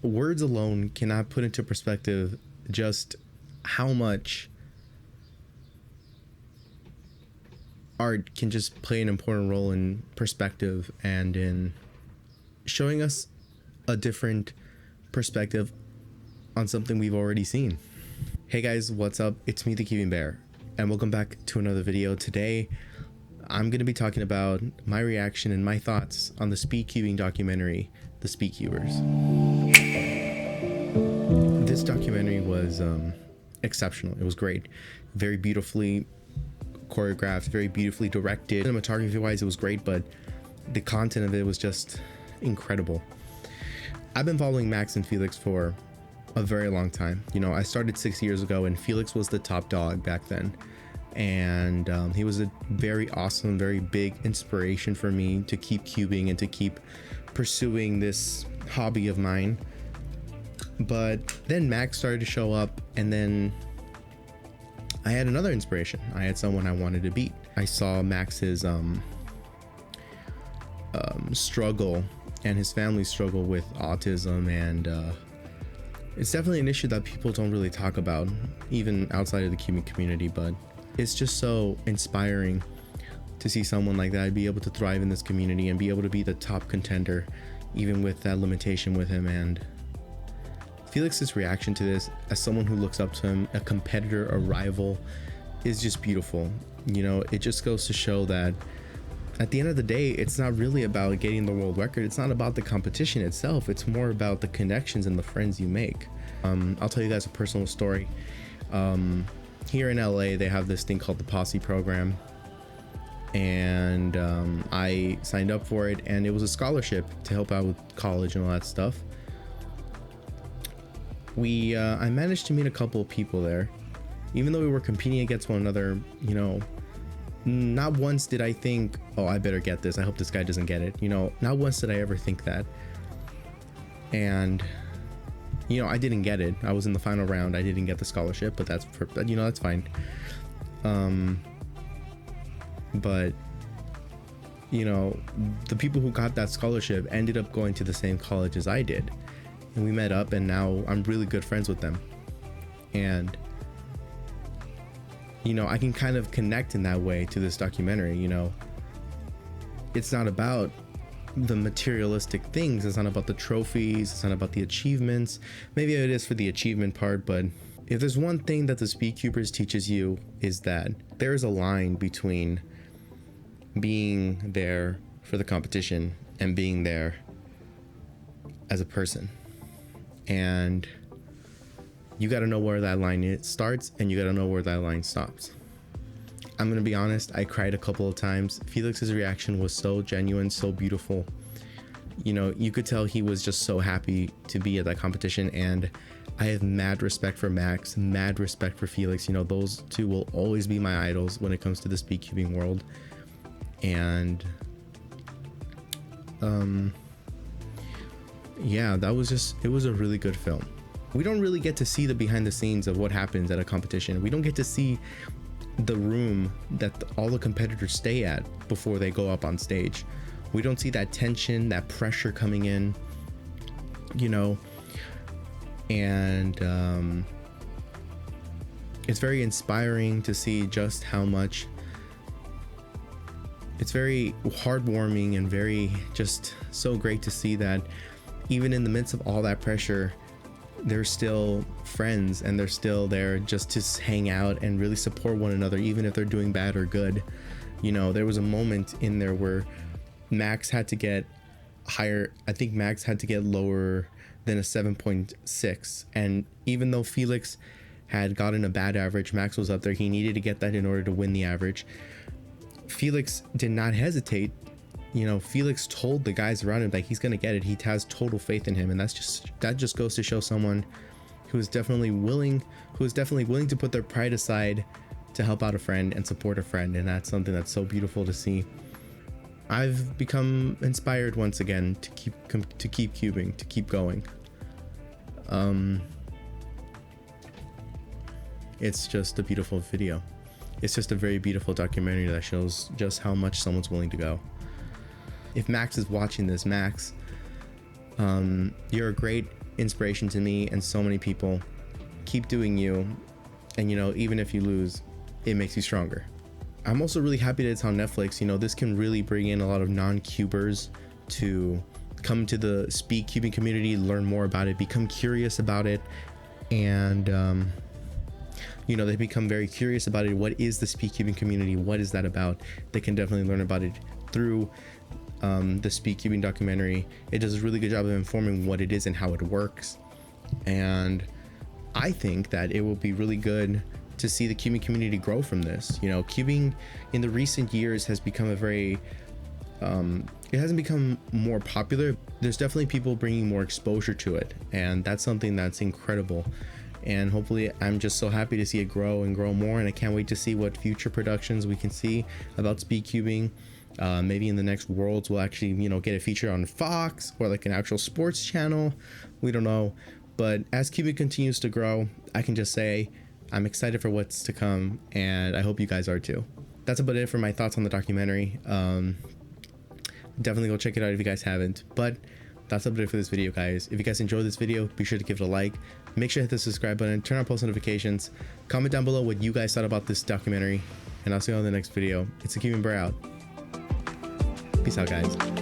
words alone cannot put into perspective just how much art can just play an important role in perspective and in showing us a different perspective on something we've already seen. Hey guys, what's up? It's me, the Cubing Bear, and welcome back to another video. Today I'm going to be talking about my reaction and my thoughts on the SpeedCubing documentary, the SpeedCubers. This documentary was exceptional. It was great, very beautifully choreographed, very beautifully directed. Cinematography wise, it was great, but the content of it was just incredible. I've been following Max and Felix for a very long time. You know, I started 6 years ago and Felix was the top dog back then, and he was a very awesome, very big inspiration for me to keep cubing and to keep pursuing this hobby of mine. But then Max started to show up, and then I had another inspiration. I had someone I wanted to beat. I saw Max's struggle and his family's struggle with autism, and it's definitely an issue that people don't really talk about, even outside of the cubing community. But it's just so inspiring to see someone like that be able to thrive in this community and be able to be the top contender, even with that limitation with him. And Felix's reaction to this, as someone who looks up to him, a competitor, a rival, is just beautiful. You know, it just goes to show that at the end of the day, it's not really about getting the world record. It's not about the competition itself. It's more about the connections and the friends you make. I'll tell you guys a personal story. Here in LA, they have this thing called the Posse program, and I signed up for it, and it was a scholarship to help out with college and all that stuff. I managed to meet a couple of people there, even though we were competing against one another. You know, not once did I think, oh, I better get this, I hope this guy doesn't get it. You know, not once did I ever think that. And you know, I didn't get it. I was in the final round. I didn't get the scholarship, but that's fine. But you know, the people who got that scholarship ended up going to the same college as I did, and we met up, and now I'm really good friends with them. And you know, I can kind of connect in that way to this documentary. You know, it's not about the materialistic things, it's not about the trophies, it's not about the achievements. Maybe it is for the achievement part, but if there's one thing that the SpeedCubers teaches you, is that there is a line between being there for the competition and being there as a person. And you got to know where that line starts, and you got to know where that line stops. I'm gonna be honest, I cried a couple of times. Felix's reaction was so genuine, so beautiful. You know, you could tell he was just so happy to be at that competition, and I have mad respect for Max, mad respect for Felix. You know, those two will always be my idols when it comes to the SpeedCubing world. And yeah, it was a really good film. We don't really get to see the behind the scenes of what happens at a competition. We don't get to see the room that all the competitors stay at before they go up on stage. We don't see that tension, that pressure coming in, you know. And it's very inspiring to see just how much. It's very heartwarming and very just so great to see that even in the midst of all that pressure, they're still friends, and they're still there just to hang out and really support one another, even if they're doing bad or good. You know, there was a moment in there where Max had to get higher. I think Max had to get lower than a 7.6, and even though Felix had gotten a bad average, Max was up there. He needed to get that in order to win the average. Felix did not hesitate. You know, Felix told the guys around him that he's gonna get it. He has total faith in him, and that just goes to show someone who is definitely willing to put their pride aside to help out a friend and support a friend. And that's something that's so beautiful to see. I've become inspired once again to keep cubing, to keep going. It's just a beautiful video. It's just a very beautiful documentary that shows just how much someone's willing to go. If Max is watching this, Max, you're a great inspiration to me and so many people. Keep doing you, and you know, even if you lose, it makes you stronger. I'm also really happy that it's on Netflix. You know, this can really bring in a lot of non-cubers to come to the speed cubing community, learn more about it, become curious about it, and you know, they become very curious about it. What is the speed cubing community? What is that about? They can definitely learn about it through the speed cubing documentary. It does a really good job of informing what it is and how it works, and I think that it will be really good to see the cubing community grow from this. You know, cubing in the recent years has become a very it hasn't become more popular. There's definitely people bringing more exposure to it, and that's something that's incredible. And hopefully, I'm just so happy to see it grow and grow more, and I can't wait to see what future productions we can see about speed cubing. Maybe in the next Worlds we'll actually, you know, get a feature on Fox or like an actual sports channel. We don't know, but as cubing continues to grow, I can just say I'm excited for what's to come, and I hope you guys are too. That's about it for my thoughts on the documentary. Definitely go check it out if you guys haven't, but that's about it for this video, guys. If you guys enjoyed this video, be sure to give it a like, make sure to hit the subscribe button, turn on post notifications, comment down below what you guys thought about this documentary, and I'll see you on the next video. It's the Cuban Bro out. Peace out, guys.